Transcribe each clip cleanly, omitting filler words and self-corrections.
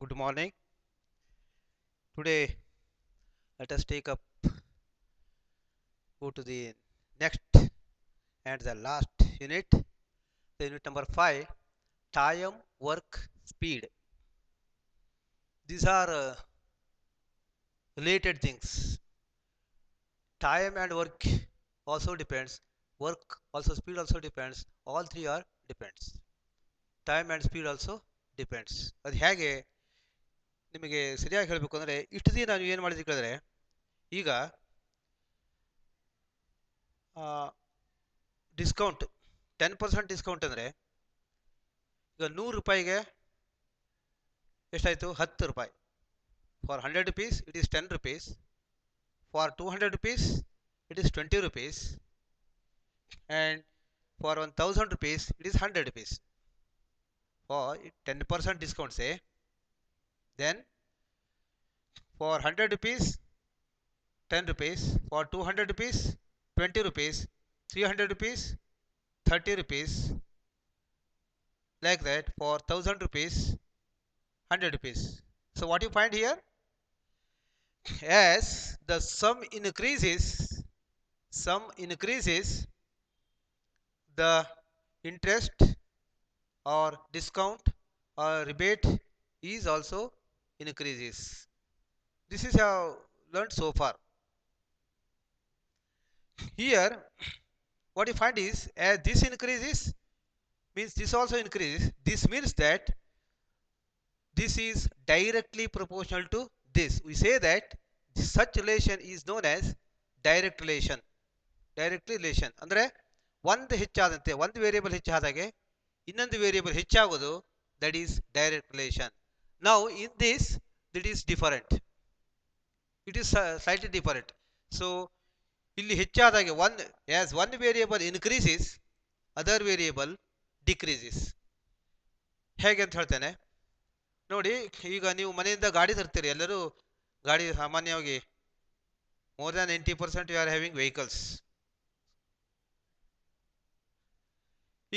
Good morning. Today, let us go to the next and the last unit, the unit number 5, time, work, speed. These are related things. Time and work also depends. Work also speed also depends. All three are depends. Time and speed also depends. ಅದು ಹೇಗೆ ನಿಮಗೆ ಸರಿಯಾಗಿ ಹೇಳಬೇಕು ಅಂದರೆ ಇಷ್ಟು ದಿನ ನಾವು ಏನು ಮಾಡಿದ್ವಿ ಕೇಳಿದ್ರೆ ಈಗ ಡಿಸ್ಕೌಂಟ್ 10% ಡಿಸ್ಕೌಂಟ್ ಅಂದರೆ ಈಗ 100 ರೂಪಾಯಿಗೆ ಎಷ್ಟಾಯಿತು 10 ರೂಪಾಯಿ. For 100 rupees it is 10 rupees. For 200 rupees it is 20 rupees. And for 1000 rupees it is 100 rupees. For 10% discount say, then for 100 rupees 10 rupees, for 200 rupees 20 rupees, 300 rupees 30 rupees, like that for 1000 rupees 100 rupees. So what you find here, as the sum increases, the interest or discount or rebate is also increases. This is how learned so far. Here what you find is, as this increases means this also increases. This means that this is directly proportional to this. We say that such relation is known as direct relation. Direct relation ಅಂದರೆ ಒಂದು ಹೆಚ್ಚಾದಂತೆ ಒಂದು variable ಹೆಚ್ಚಾದಾಗೆ ಇನ್ನೊಂದು variable ಹೆಚ್ಚಾಗೋದು, that is direct relation. Now in this it is different, it is slightly different. So ಇಲ್ಲಿ ಹೆಚ್ಚಾದಾಗೆ one variable increases, other variable decreases. ಹೇಗೆ ಅಂತ ಹೇಳ್ತೇನೆ ನೋಡಿ. ಈಗ ನೀವು ಮನೆಯಿಂದ ಗಾಡಿ ತರ್ತೀರಿ, ಎಲ್ಲರೂ ಗಾಡಿ ಸಾಮಾನ್ಯವಾಗಿ more than 90% you are having vehicles.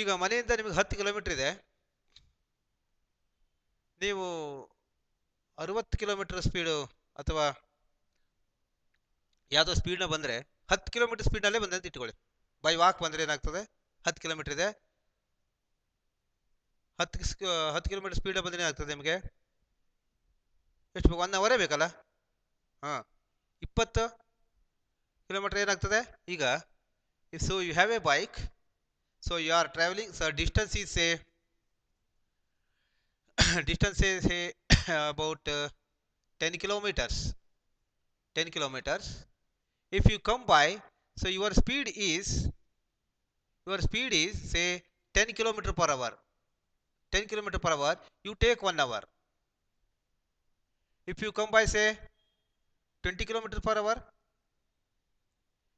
ಈಗ ಮನೆಯಿಂದ ನಿಮಗೆ 10 ಕಿಲೋಮೀಟರ್ ಇದೆ, ನೀವು 60 ಕಿಲೋಮೀಟರ್ ಸ್ಪೀಡು ಅಥವಾ ಯಾವುದೋ ಸ್ಪೀಡ್ನ ಬಂದರೆ 10 ಕಿಲೋಮೀಟರ್ ಸ್ಪೀಡ್ನಲ್ಲೇ ಬಂದೆ ಅಂತ ಇಟ್ಕೊಳ್ಳಿ. ಬೈ ವಾಕ್ ಬಂದರೆ ಏನಾಗ್ತದೆ, 10 ಕಿಲೋಮೀಟರ್ ಇದೆ, 10 ಕಿಲೋಮೀಟರ್ ಸ್ಪೀಡ್ ಬಂದರೆ ಏನಾಗ್ತದೆ ನಿಮಗೆ ಎಷ್ಟು ಬೇಕು, 1 ಅವರೇ ಬೇಕಲ್ಲ. ಹಾಂ, 20 ಕಿಲೋಮೀಟರ್ ಏನಾಗ್ತದೆ ಈಗ. So you have a bike, so you are traveling, so distance is say about 10 kilometers. If you come by, so your speed is say 10 kilometer per hour. 10 kilometer per hour, you take 1 hour. If you come by say 20 kilometer per hour,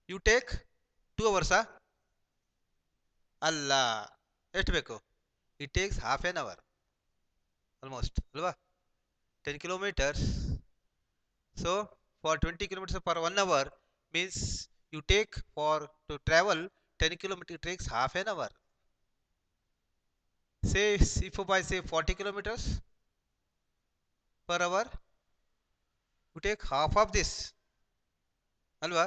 you take 2 hours. ಅಲ್ಲ, ಎಷ್ಟು ಬೇಕು, it takes half an hour almost ಅಲ್ವಾ. 10 kilometers, so for 20 kilometers per 1 hour means you take for to travel 10 kilometers, it takes half an hour. Say if by say 40 kilometers per hour, you take half of this alwa.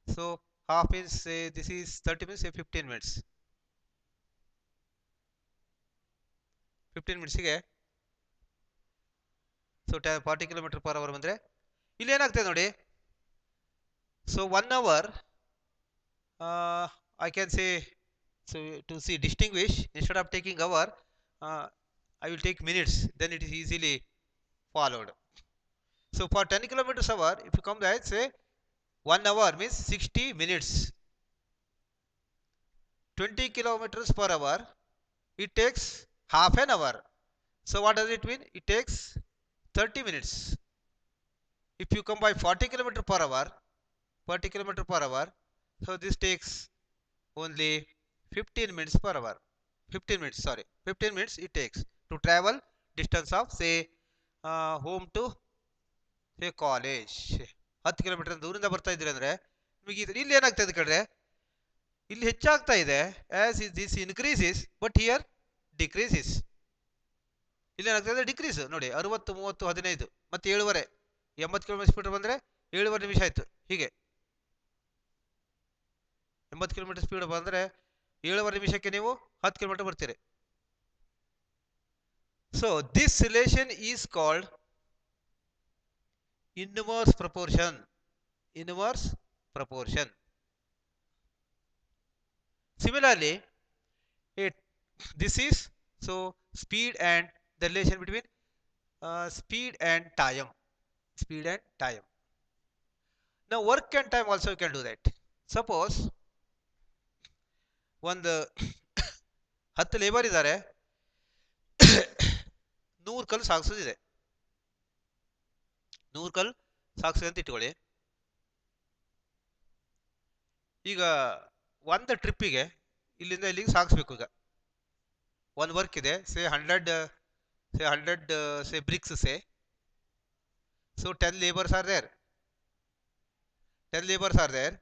So half is say this is 30 minutes, say 15 minutes. 15 minutes ಗೆ so 40 kilometre per hour ಬಂದರೆ ಇಲ್ಲಿ ಏನಾಗ್ತದೆ ನೋಡಿ. So 1 hour I can say, so to see distinguish, instead of taking hour, I will take minutes, then it is easily followed. So for 10 kilometers hour, if you come there, say 1 hour means 60 minutes. 20 kilometers per hour, it takes half an hour. So what does it mean? It takes 30 minutes. If you come by 40 kilometers per hour, so this takes only 15 minutes per hour. 15 minutes it takes to travel distance of say home to say college. 10 kilometre ದೂರದಿಂದ ಬರ್ತಾ ಇದ್ದೀರಿ ಅಂದರೆ ನಿಮಗೆ ಇಲ್ಲಿ ಏನಾಗ್ತಾ ಇದೆ ಕಡೆ, ಇಲ್ಲಿ ಹೆಚ್ಚಾಗ್ತಾ ಇದೆ. As this increases but here decreases. ಇಲ್ಲಿ ಏನಾಗ್ತದೆ ಡಿಕ್ರೀಸ್ ನೋಡಿ 60 30 15 ಮತ್ತೆ 7.5 80 ಕಿಲೋಮೀಟರ್ ಸ್ಪೀಡ್ ಬಂದರೆ 7.5 ನಿಮಿಷ ಆಯಿತು. ಹೀಗೆ 80 ಕಿಲೋಮೀಟರ್ ಸ್ಪೀಡ್ ಬಂದರೆ 7.5 ನಿಮಿಷಕ್ಕೆ ನೀವು 10 ಕಿಲೋಮೀಟರ್ ಬರ್ತೀರಿ. So this relation is called inverse proportion. Inverse proportion. Similarly, this is so speed and the relation between speed and time. Speed and time. Now work and time also you can do that. Suppose ಒಂದು 10 labour ಇದ್ದಾರೆ, 100 ಕಲ್ಲು ಸಾಗಿಸೋದಿದೆ. 100 ಕಲ್ಲು ಸಾಗಿಸಿದೆ ಅಂತ ಇಟ್ಕೊಳ್ಳಿ. ಈಗ ಒಂದು ಟ್ರಿಪ್ಪಿಗೆ ಇಲ್ಲಿಂದ ಇಲ್ಲಿಗೆ ಸಾಗಿಸ್ಬೇಕು. ಈಗ ಒಂದು ವರ್ಕ್ ಇದೆ, ಸೇ 100 say bricks say. So 10 laborers are there. 10 laborers are there.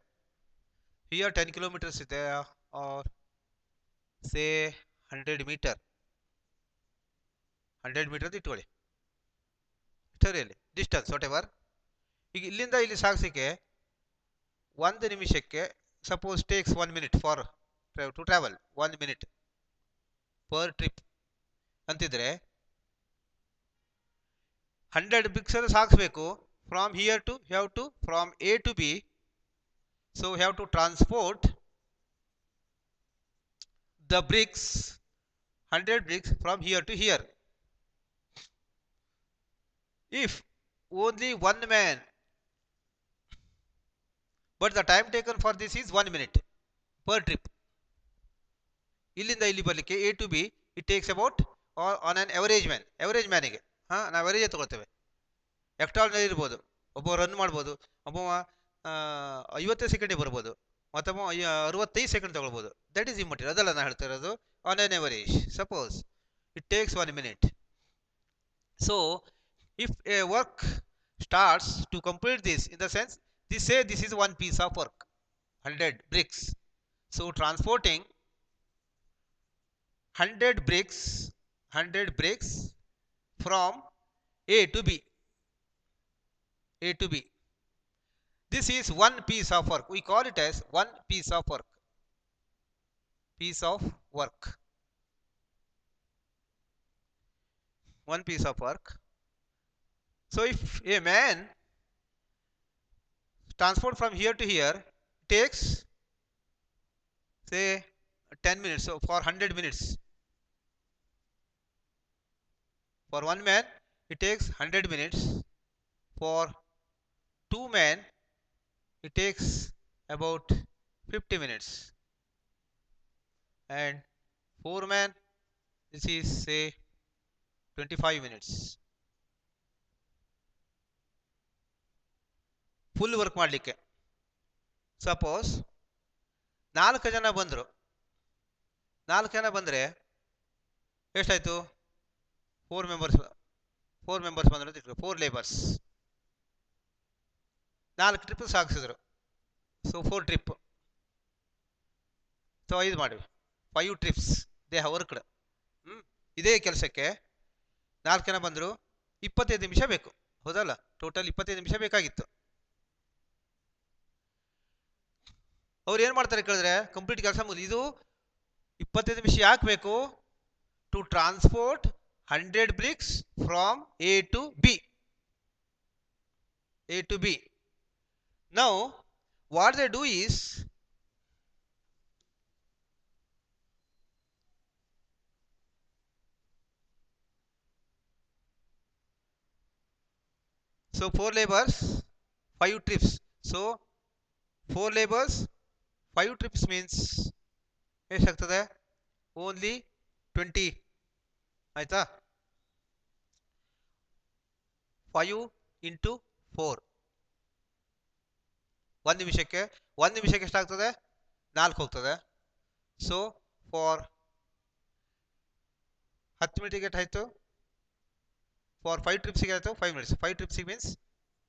Here 10 kilometers is there, or say 100 meter. 100 meter ಇಟ್ಕೊಳ್ಳಿ, ಇಷ್ಟರಲ್ಲಿ ಡಿಸ್ಟೆನ್ಸ್ ವಾಟ್ ಎವರ್. ಈಗ ಇಲ್ಲಿಂದ ಇಲ್ಲಿ ಸಾಗಿಸೋಕ್ಕೆ 1 ನಿಮಿಷಕ್ಕೆ suppose takes 1 minute for to travel. 1 minute per trip ಅಂತಿದ್ರೆ 100 bricks ಅನ್ನು ಸಾಗಿಸ್ಬೇಕು. From here to have to from A to B. So have to transport the bricks, 100 bricks from here to here. If only one man, but the time taken for this is 1 minute per trip. ಇಲ್ಲಿಂದ ಇಲ್ಲಿ ಬರಲಿಕ್ಕೆ A to B it takes about on on average ಮ್ಯಾನಿಗೆ ನಾವು ಎವರೇಜೇ ತಗೊಳ್ತೇವೆ. Extraordinary ಇರ್ಬೋದು, ಒಬ್ಬ run ಮಾಡ್ಬೋದು, ಒಬ್ಬ 50 ಸೆಕೆಂಡಿಗೆ ಬರ್ಬೋದು, ಮತ್ತೊಬ್ಬ 65 ಸೆಕೆಂಡ್ ತಗೊಳ್ಬೋದು. That is important. ಅದಲ್ಲ ನಾನು ಹೇಳ್ತಾ ಇರೋದು on on average. Suppose it takes 1 minute. So if a work starts to complete this, in the sense this say this is one piece of work, 100 bricks. So transporting 100 bricks from A to B. This is one piece of work. We call it as one piece of work. One piece of work. So if a man transport from here to here takes say 10 minutes, so for 100 minutes, for one man it takes 100 minutes. For 2 men it takes about 50 minutes, and 4 men this is say 25 minutes. Full work ಮಾಡಲಿಕ್ಕೆ suppose 4 ಜನ ಬಂದರು. 4 ಜನ ಬಂದರೆ ಎಷ್ಟಾಯಿತು? 4 members ಬಂದರು ಅಂತ ಇಟ್ಕೊ. 4 labours 4 trip ಸಾಗಿಸಿದ್ರು. So 4 trip. ಸೊ 5 ಮಾಡಿ 5 ಟ್ರಿಪ್ಸ್ ದೇ ಹ್ಯಾವ್ ವರ್ಕ್ಡ್. ಇದೇ ಕೆಲಸಕ್ಕೆ 4 ಜನ ಬಂದರು, 25 ನಿಮಿಷ ಬೇಕು, ಹೌದಲ್ಲ? ಟೋಟಲ್ 25 ನಿಮಿಷ ಬೇಕಾಗಿತ್ತು. ಅವ್ರು ಏನು ಮಾಡ್ತಾರೆ ಕೇಳಿದ್ರೆ, ಕಂಪ್ಲೀಟ್ ಕೆಲಸ ಮುಗಿದು ಇದು 25 ನಿಮಿಷ ಯಾಕೆ ಬೇಕು? To transport 100 bricks from A to B. Now what they do is, so 4 labors 5 trips. So 4 labors 5 trips means ಎಷ್ಟಾಗ್ತದೆ? ಓನ್ಲಿ 20 ಆಯ್ತಾ? 5 into 4 1 ನಿಮಿಷಕ್ಕೆ ಎಷ್ಟಾಗ್ತದೆ? 4 ಹೋಗ್ತದೆ. ಸೊ ಫಾರ್ 10 ಮಿನಿಟಿಗೆ ಎಷ್ಟಾಯಿತು? ಫಾರ್ 5 ಟ್ರಿಪ್ಸಿಗೆ ಆಯಿತು 5 minutes. 5 ಟ್ರಿಪ್ಸಿಗೆ ಮೀನ್ಸ್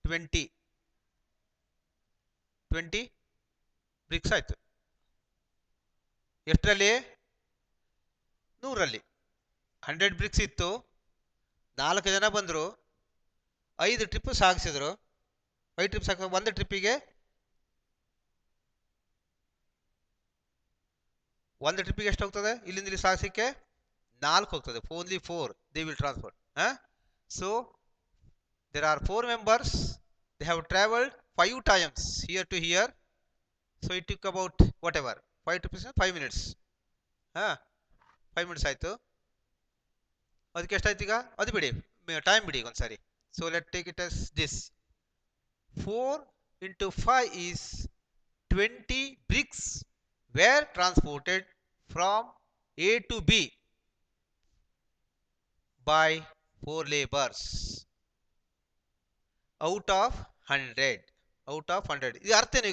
20 ಬ್ರಿಕ್ಸ್ ಆಯಿತು. ಎಷ್ಟರಲ್ಲಿ? 100ರಲ್ಲಿ 100 ಬ್ರಿಕ್ಸ್ ಇತ್ತು. 4 ಜನ ಬಂದರು, 5 ಟ್ರಿಪ್ ಸಾಗಿಸಿದ್ರು. 5 ಟ್ರಿಪ್ ಸಾಕ, ಒಂದು ಟ್ರಿಪ್ಪಿಗೆ ಎಷ್ಟು ಹೋಗ್ತದೆ ಇಲ್ಲಿಂದ ಇಲ್ಲಿ ಸಾಗಿಸಕ್ಕೆ? 4 ಹೋಗ್ತದೆ. Only 4 they will transfer. So there are 4 members, they have traveled 5 times here to here, so it took about whatever 5 to 5 minutes. 5 minutes ಆಯ್ತು. ಅದಕ್ಕೆ ಎಷ್ಟಾಯ್ತು ಈಗ? ಅದು ಬಿಡಿ, ಟೈಮ್ ಬಿಡಿ ಒಂದ್ಸಾರಿ. So let take it as this. 4 into 5 is 20 bricks were transported from A to B by 4 laborers out of 100. ಇದು ಅರ್ಥ ಏನು?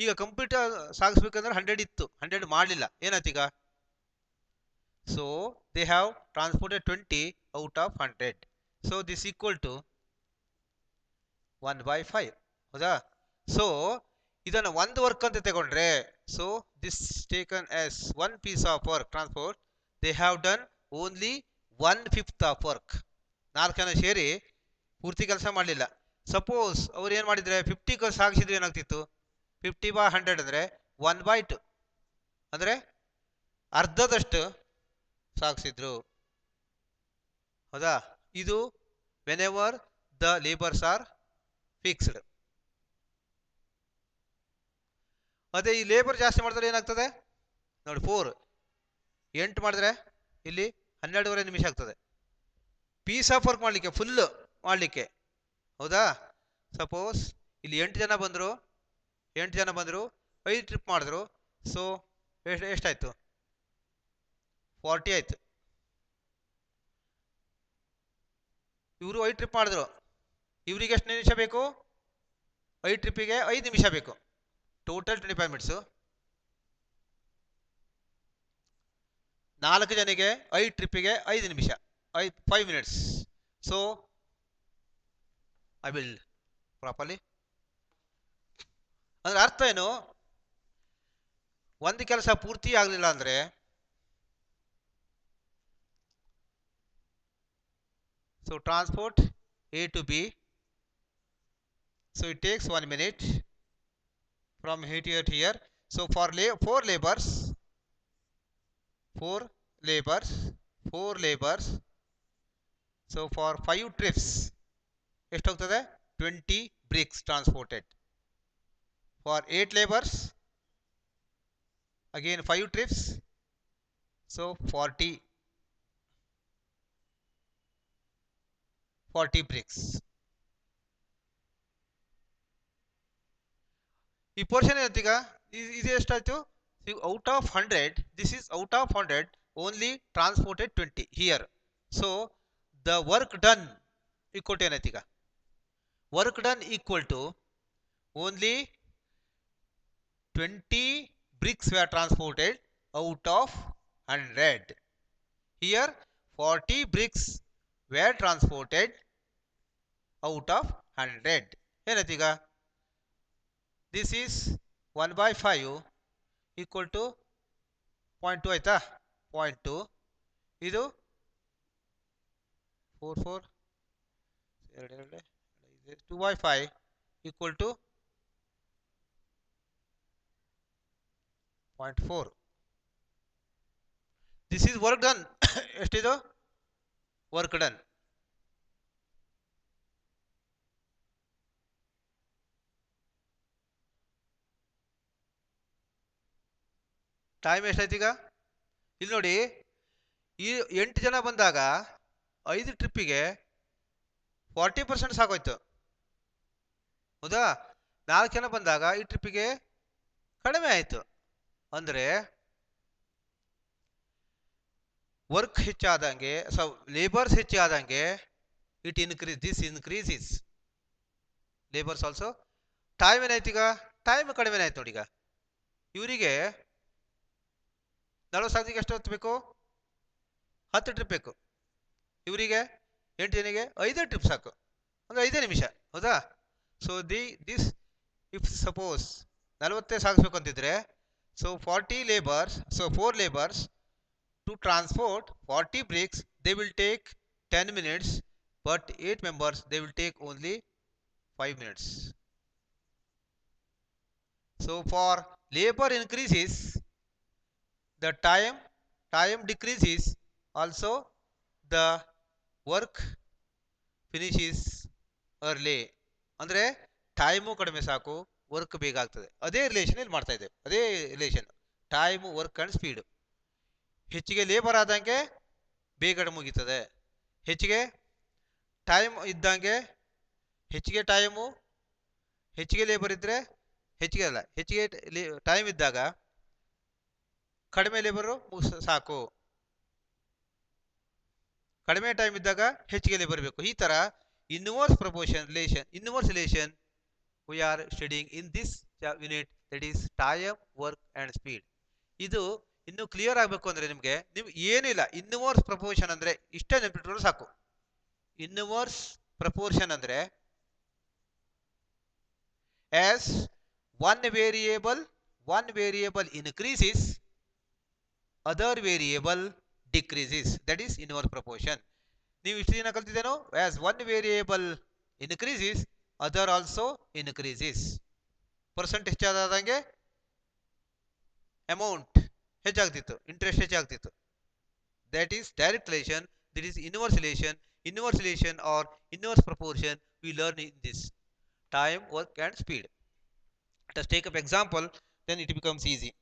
ಈಗ ಕಂಪ್ಯೂಟರ್ ಸಾಗಿಸ್ಬೇಕಂದ್ರೆ 100 ಇತ್ತು, 100 ಮಾಡಲಿಲ್ಲ, ಏನಾಯ್ತು ಈಗ? So they have transported 20 out of 100. So this equal to 1/5. ಹೌದಾ? ಸೊ ಇದನ್ನು ಒಂದು ವರ್ಕ್ ಅಂತ ತಗೊಂಡ್ರೆ, so this taken as one piece of work transport, they have done only 1/5 of work. 4 ಜನ ಸೇರಿ ಪೂರ್ತಿ ಕೆಲಸ ಮಾಡಲಿಲ್ಲ. ಸಪೋಸ್ ಅವ್ರು ಏನು ಮಾಡಿದರೆ 50 ಸಾಗಿಸಿದ್ರೆ ಏನಾಗ್ತಿತ್ತು? 50/100 ಅಂದರೆ 1/2, ಅಂದರೆ ಅರ್ಧದಷ್ಟು ಸಾಗಿಸಿದ್ರು. ಹೌದಾ? ಇದು whenever the labours are fixed. ಅದೇ ಈ ಲೇಬರ್ ಜಾಸ್ತಿ ಮಾಡಿದ್ರೆ ಏನಾಗ್ತದೆ ನೋಡಿ? 4 8 ಮಾಡಿದ್ರೆ ಇಲ್ಲಿ 12.5 ನಿಮಿಷ ಆಗ್ತದೆ ಪೀಸ್ ಆಫ್ ವರ್ಕ್ ಮಾಡಲಿಕ್ಕೆ, ಫುಲ್ ಮಾಡಲಿಕ್ಕೆ. ಹೌದಾ? ಸಪೋಸ್ ಇಲ್ಲಿ 8 ಜನ ಬಂದರು, 5 ಟ್ರಿಪ್ ಮಾಡಿದ್ರು. ಸೊ ಎಷ್ಟಾಯ್ತು? 40 ಆಯ್ತು. ಇವರು 5 ಟ್ರಿಪ್ ಮಾಡಿದ್ರು, ಇವರಿಗೆ ಎಷ್ಟು ನಿಮಿಷ ಬೇಕು? 5 ಟ್ರಿಪ್ಪಿಗೆ 5 ನಿಮಿಷ ಬೇಕು. Total 25 minutes. 4 ಜನಿಗೆ 5 ಟ್ರಿಪ್ಪಿಗೆ 5 ನಿಮಿಷ, 5 minutes. So I will properly. ಅಂದ್ರೆ ಅರ್ಥ ಏನು? ಒಂದು ಕೆಲಸ ಪೂರ್ತಿ ಆಗಲಿಲ್ಲ ಅಂದರೆ so transport A to B, so it takes 1 minute from here to here. So for 4 laborers, so for 5 trips ಎಷ್ಟು ಹೋಗ್ತದೆ? 20 bricks transported. For 8 laborers, again 5 trips, so 40 bricks. ಈ ಪೋರ್ಷನ್ ಏನಂತೀಗ? ಇದು ಎಷ್ಟಾಯ್ತು? Out of 100, this is out of 100 only transported 20 here. So the work done equal to ಏನಾಯ್ತು ಈಗ? Work done equal to only 20 bricks were transported out of 100. Here 40 bricks were transported out of 100. ಏನಾಯ್ತು ಈಗ? This is 1/5 equal to 0.2 ಆಯ್ತಾ? 0.2. ಇದು 4 2/5 equal to 0.4. This is work done. ಎಷ್ಟಿದು work done? Time ಎಷ್ಟಾಯ್ತು ಈಗ? ಇಲ್ಲಿ ನೋಡಿ, ಈ 8 ಜನ ಬಂದಾಗ 5 ಟ್ರಿಪ್ಪಿಗೆ 40% ಸಾಕೋಯ್ತು. ಹೌದಾ? 4 ಜನ ಬಂದಾಗ ಈ ಟ್ರಿಪ್ಪಿಗೆ ಕಡಿಮೆ ಆಯಿತು. ಅಂದರೆ ವರ್ಕ್ ಹೆಚ್ಚಾದಂಗೆ, ಲೇಬರ್ಸ್ ಹೆಚ್ಚಾದಂಗೆ this increases labours also. Time ಏನಾಯ್ತು ಈಗ? ಟೈಮ್ ಕಡಿಮೆ ಆಯ್ತು ನೋಡಿ. ಈಗ ಇವರಿಗೆ 40 ಸಾವಿರಕ್ಕೆ ಎಷ್ಟು ಹೊತ್ತು ಬೇಕು? 10 ಟ್ರಿಪ್ ಬೇಕು. ಇವರಿಗೆ 8 ಜನಿಗೆ 5 ಟ್ರಿಪ್ ಸಾಕು, ಅಂದರೆ 5 ನಿಮಿಷ. ಹೌದಾ? ಸೊ ದಿಸ್ ಇಫ್ ಸಪೋಸ್ 40 ಸಾಗಿಸ್ಬೇಕು ಅಂತಿದ್ರೆ, so 40 labours, so 4 labours to transport 40 bricks, they will take 10 minutes. but 8 members they will take only 5 minutes. So for labor increases, the time decreases, also the work finishes early. ಅಂದ್ರೆ time ಕಡಿಮೆ ಸಾಕು, work ಬೇಗ ಆಗ್ತದೆ. ಅದೇ relation ಇಲ್ಲಿ ಮಾಡ್ತಾ ಇದೆ, ಅದೇ relation time work and speed. ಹೆಚ್ಚಿಗೆ ಲೇಬರ್ ಆದಂಗೆ ಬೇಗ ಮುಗೀತದೆ, ಹೆಚ್ಚಿಗೆ ಟೈಮ್ ಇದ್ದಂಗೆ, ಹೆಚ್ಚಿಗೆ ಟೈಮು ಹೆಚ್ಚಿಗೆ ಲೇಬರ್ ಇದ್ದರೆ ಹೆಚ್ಚಿಗೆ ಅಲ್ಲ, ಹೆಚ್ಚಿಗೆ ಟೈಮ್ ಇದ್ದಾಗ ಕಡಿಮೆ ಲೇಬರು ಸಾಕು, ಕಡಿಮೆ ಟೈಮ್ ಇದ್ದಾಗ ಹೆಚ್ಚಿಗೆ ಲೇಬರ್ ಬೇಕು. ಈ ಥರ inverse proportion relation, inverse relation we are studying in this unit, that is time work and speed. ಇದು ಇನ್ನು ಕ್ಲಿಯರ್ ಆಗಬೇಕು ಅಂದರೆ ನಿಮಗೆ ಏನಿಲ್ಲ, ಇನ್ವರ್ಸ್ ಪ್ರಪೋರ್ಷನ್ ಅಂದರೆ ಇಷ್ಟೇ ನೆನಪಿಟ್ಕೊಂಡು ಸಾಕು. ಇನ್ವರ್ಸ್ ಪ್ರಪೋರ್ಷನ್ ಅಂದರೆ as one variable increases, other variable decreases, that is inverse proportion. ನೀವು ಇಷ್ಟು ದಿನ ಕಲ್ತಿದ್ದೇನೋ, as one variable increases, other also increases. Percent ಹೆಚ್ಚಾದಂಗೆ ಅಮೌಂಟ್ ಹೆಚ್ಚಾಗ್ತಿತ್ತು, ಇಂಟ್ರೆಸ್ಟ್ ಹೆಚ್ಚಾಗ್ತಿತ್ತು. that is direct relation, that is inverse relation. Inverse relation or inverse proportion we learn in this time work and speed. Let us take up example, then it becomes easy.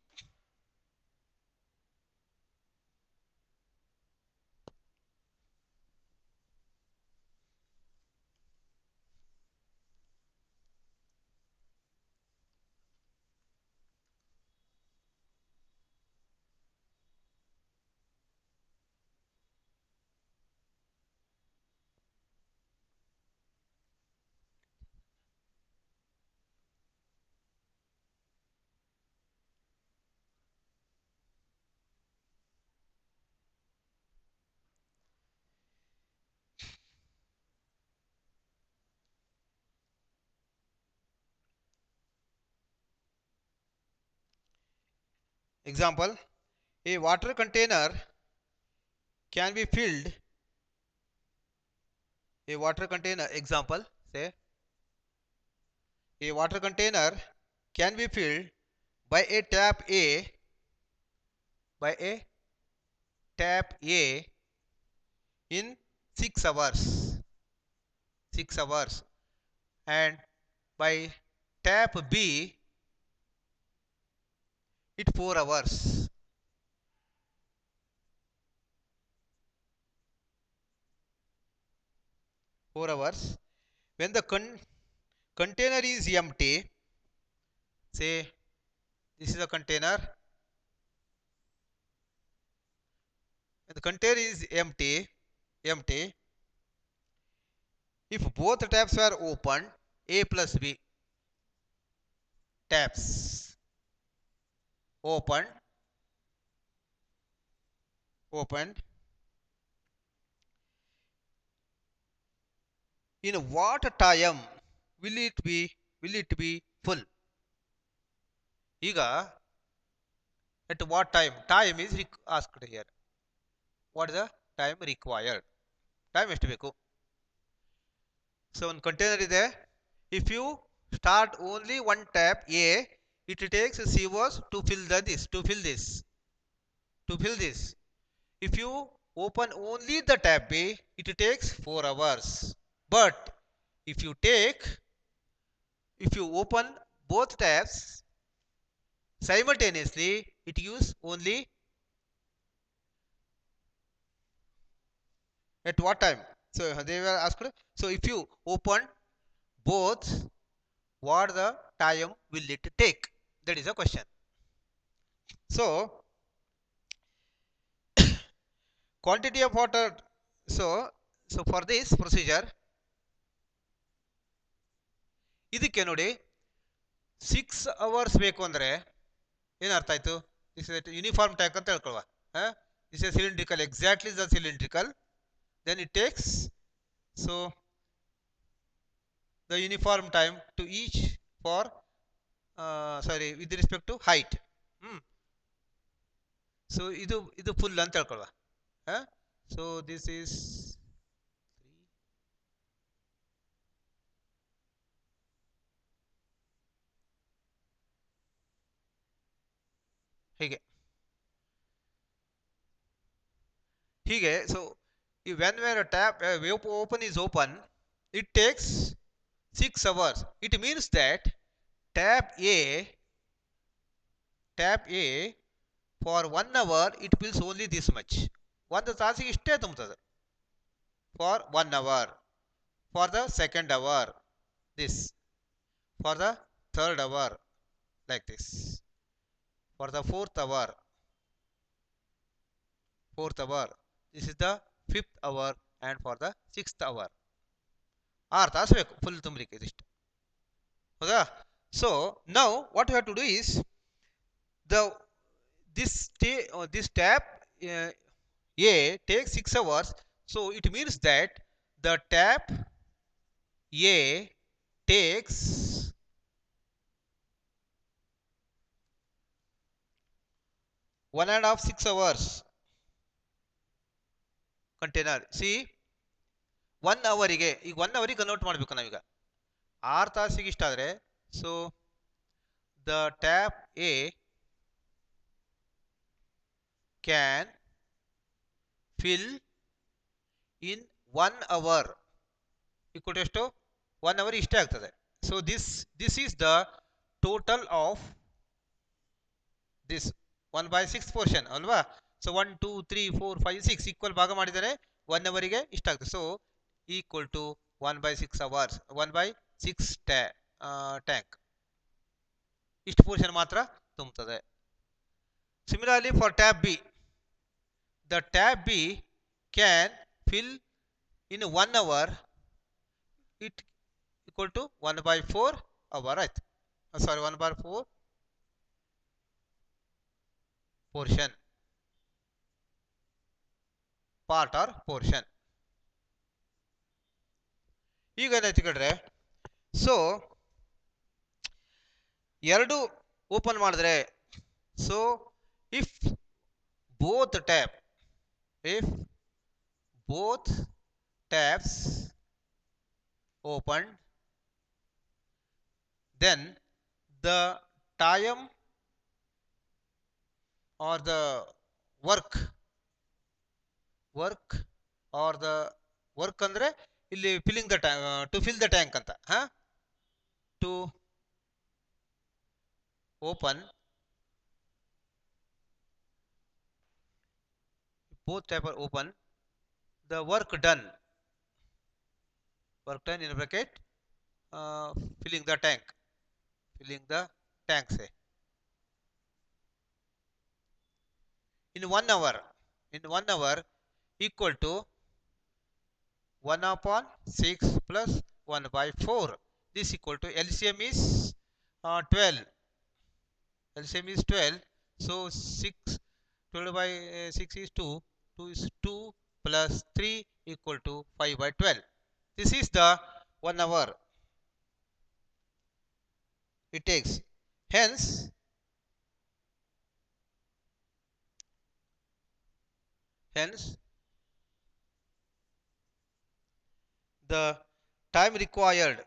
Example, a water container can be filled. A water container, example, say a water container can be filled by a tap A in 6 hours, 6 hours, and by tap B it 4 hours. When the container is empty, say this is a container, and the container is empty, if both taps are open, A plus B taps opened, in what time will it be full? ಈಗ at what time is asked here. What is the time required? Time ಎಷ್ಟು ಬೇಕು? So one container is there. If you start only one tap A, it takes C hours to fill this. If you open only the tap B, it takes 4 hours. But if you open both taps simultaneously, it use only at what time? So they were asked, so if you open both, what the time will it take? That is a question. So quantity of water, so for this procedure, ಇದಕ್ಕೆ ನೋಡಿ 6 hours ಬೇಕು ಅಂದರೆ ಏನು ಅರ್ಥ ಆಯಿತು? This is uniform tank ಅಂತ ಹೇಳ್ಕೊಳ್ವ. This is cylindrical, exactly the cylindrical, then it takes so the uniform time to each for sorry with respect to height. So ಇದು full ಅಂತ ಹೇಳ್ಕೊಳ್ವ. So this is 3 ಹೀಗೆ ಹೀಗೆ. So when where a tap open is open, it takes 6 hours. It means that tap a tap a for 1 hour it fills only this much. ಒಂದು ತಾಸಿಗೆ ಇಷ್ಟೇ ತುಂಬುತ್ತದೆ for 1 hour. For the second hour this, for the third hour like this, for the fourth hour this is the fifth hour, and for the sixth hour 6 ತಾಸು ಬೇಕು full ತುಂಬಲಿಕ್ಕೆ ಇದಿಷ್ಟು. ಹೌದಾ? So now what you have to do is the this tap A takes 6 hours, so it means that the tap A takes 1.5 6 hours container. See, 1 ಅವರಿಗೆ ಈಗ 1 ಅವರಿಗೆ convert ಮಾಡಬೇಕು ನಾವೀಗ 6 ತಾಸಿಗೆ ಇಷ್ಟ ಆದರೆ, so the tap A can fill in 1 hour equal to ಎಷ್ಟು? 1 hour ಇಷ್ಟೇ ಆಗ್ತದೆ. So this is the total of this 1/6 portion ಅಲ್ವಾ? ಸೊ 1 2 3 4 5 6 ಈಕ್ವಲ್ ಭಾಗ ಮಾಡಿದರೆ 1 ಅವರಿಗೆ ಇಷ್ಟ ಆಗ್ತದೆ. So equal to 1/6 hours, 1/6 tank ಇಷ್ಟು ಪೋರ್ಷನ್ ಮಾತ್ರ ತುಂಬುತ್ತದೆ. Similarly for tap B, the tap B can fill in 1 hour it equal to 1/4 hour ಆಯ್ತು. ಸಾರಿ 1/4 ಪೋರ್ಷನ್, ಪಾರ್ಟ್ ಆರ್ ಪೋರ್ಷನ್. ಈಗ ಏನಾಯ್ತು ಕೇಳ್ರೆ, ಸೊ ಎರಡು ಓಪನ್ ಮಾಡಿದ್ರೆ, so if both tap if both tabs opened, then the time or the work or the work ಅಂದ್ರೆ ಇಲ್ಲಿ filling the tank, to fill the tank ಅಂತ, to open both tab are open, the work done in bracket filling the tank say in 1 hour equal to 1/6 plus 1/4. This equal to LCM is 12. LCM is 12. So 6 12 by 6 is 2. 2 is 2 plus 3 equal to 5/12. This is the 1 hour it takes. Hence the time required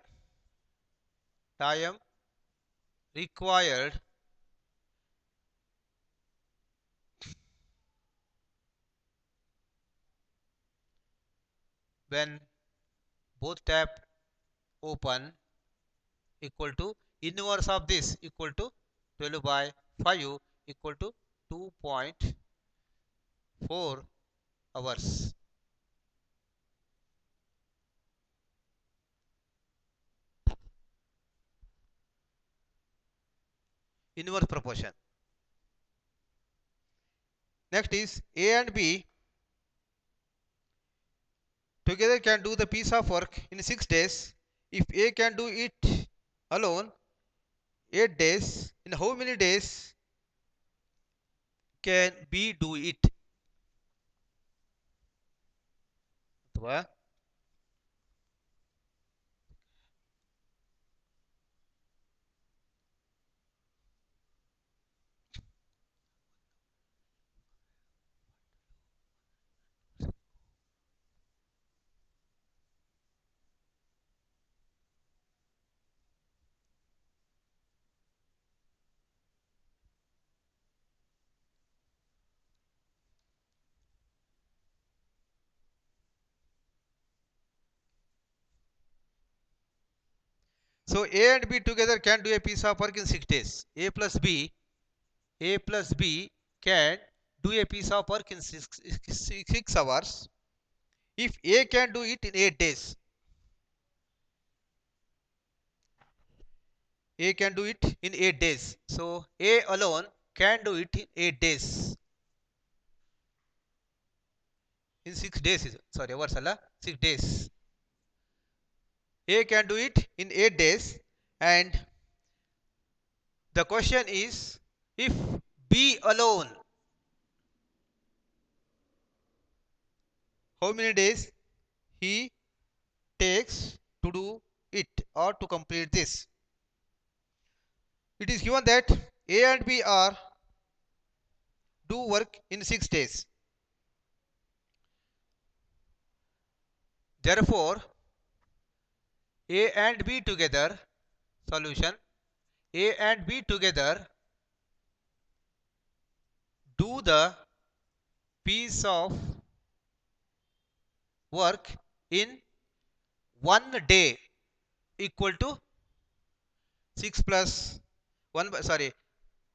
when both tab open equal to inverse of this equal to 12/5 equal to 2.4 hours. Inverse proportion. Next is A and B together can do the piece of work in 6 days. If A can do it alone 8 days, in how many days can B do it? ಅಥವಾ So A and B together can do a piece of work in 6 days. A plus B can do a piece of work in 6 hours. If A can do it in 8 days, A can do it in 8 days. So A alone can do it in 8 days. In 6 days, sorry, hours alla, 6 days. A can do it in 8 days, and the question is, if B alone, how many days he takes to do it or to complete this? It is given that A and B are do work in 6 days. Therefore, A and B together, solution, A and B together do the piece of work in 1 day equal to 6 plus 1 by, sorry,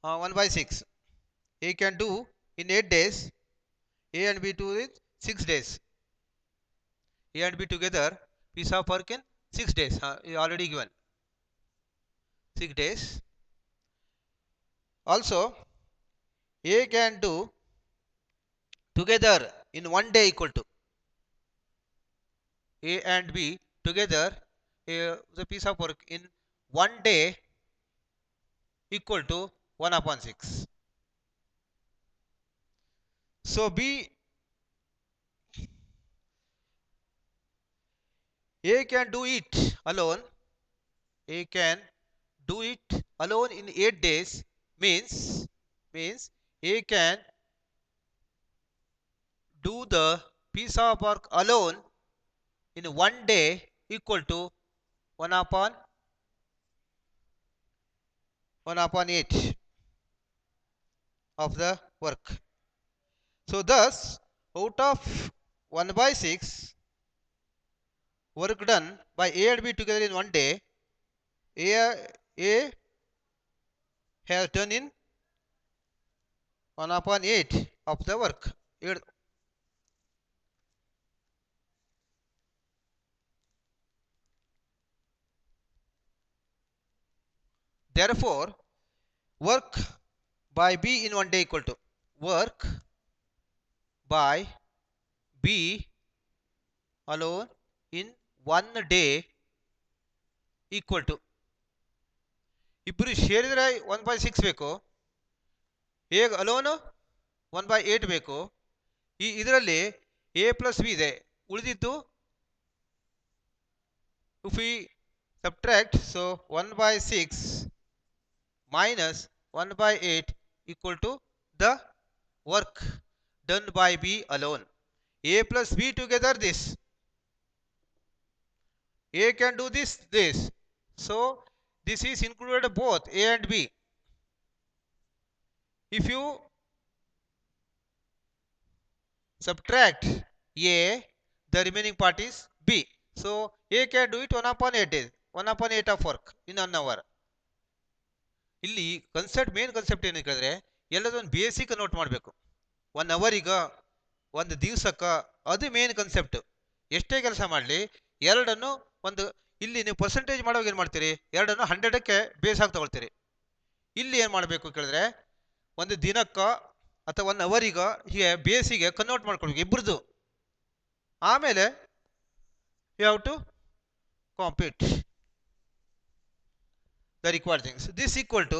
1 by 6. A can do in 8 days, A and B do it 6 days. A and B together piece of work in 6 days, already given 6 days. Also, A can do together in 1 day equal to A and B together the piece of work in 1 day equal to 1 upon 6. So A can do it alone. A can do it alone in 8 days means A can do the piece of work alone in 1 day equal to 1 upon 8 of the work. So thus, out of 1 by 6 work done by A and B together in 1 day, A has done in 1 upon 8 of the work. Therefore, work by B in 1 day equal to work by B alone in 1 day equal to ಇಬ್ಬರು ಸೇರಿದರೆ 1/6 ಬೇಕು, ಹೇಗೆ ಅಲೋನು 1/8 ಬೇಕು. ಇದರಲ್ಲಿ A plus B ಇದೆ, ಉಳಿದಿದ್ದು if we subtract, so 1/6 minus 1/8 equal to the work done by B alone. A plus B together this. A can do this. So this is included both A and B. If you subtract A, the remaining part is B. So A can do it 1 upon 8 days, 1 upon 8 of work in 1 hour. ಇಲ್ಲಿ concept main concept ಏನು ಕೇಳಿದ್ರೆ ಎಲ್ಲದೊಂದು basic note ಮಾಡಬೇಕು. 1 ಅವರಿಗ 1 ದಿವಸಕ್ಕ ಅದು main concept. ಎಷ್ಟೇ ಕೆಲಸ ಮಾಡಲಿ ಎರಡನ್ನು ಒಂದು, ಇಲ್ಲಿ ನೀವು ಪರ್ಸೆಂಟೇಜ್ ಮಾಡುವಾಗ ಏನು ಮಾಡ್ತೀರಿ, ಎರಡನ್ನು 100ಕ್ಕೆ ಬೇಸ್ ಆಗಿ ತಗೊಳ್ತೀರಿ. ಇಲ್ಲಿ ಏನು ಮಾಡಬೇಕು ಕೇಳಿದ್ರೆ ಒಂದು ದಿನಕ್ಕ ಅಥವಾ 1 ಅವರಿಗ ಹೀಗೆ ಬೇಸಿಗೆ ಕನ್ವರ್ಟ್ ಮಾಡ್ಕೊಳ್ಬೇಕು ಇಬ್ಬರದು. ಆಮೇಲೆ you have to compete the required things. This equal to,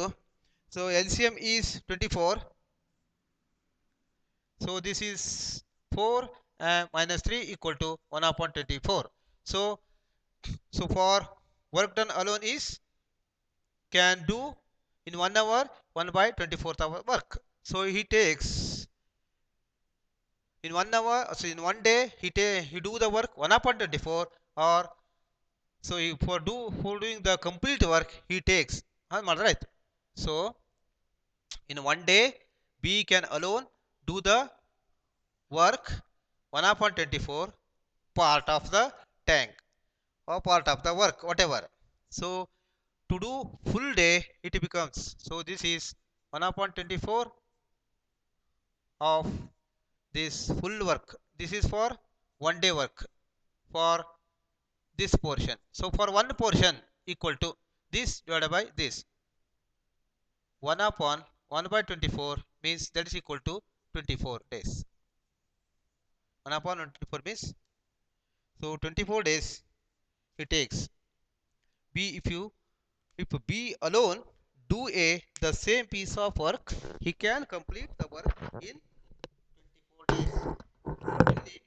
so LCM is 24. So this is 4 minus 3 equal to 1 upon 24. So for work done alone is can do in 1 hour 1/24th hour work. So he takes in 1 hour, so in 1 day he do the work 1 upon 24, or so for doing the complete work he takes right. So in 1 day B can alone do the work 1 upon 24 part of the tank or part of the work whatever. So to do full day it becomes, so this is 1 upon 24 of this full work. This is for one day work for this portion. So for one portion equal to this divided by this, 1 upon 1 by 24 means that is equal to 24 days. 1 upon 24 means, so 24 days it takes. B, if B alone do the same piece of work, he can complete the work in 24 days.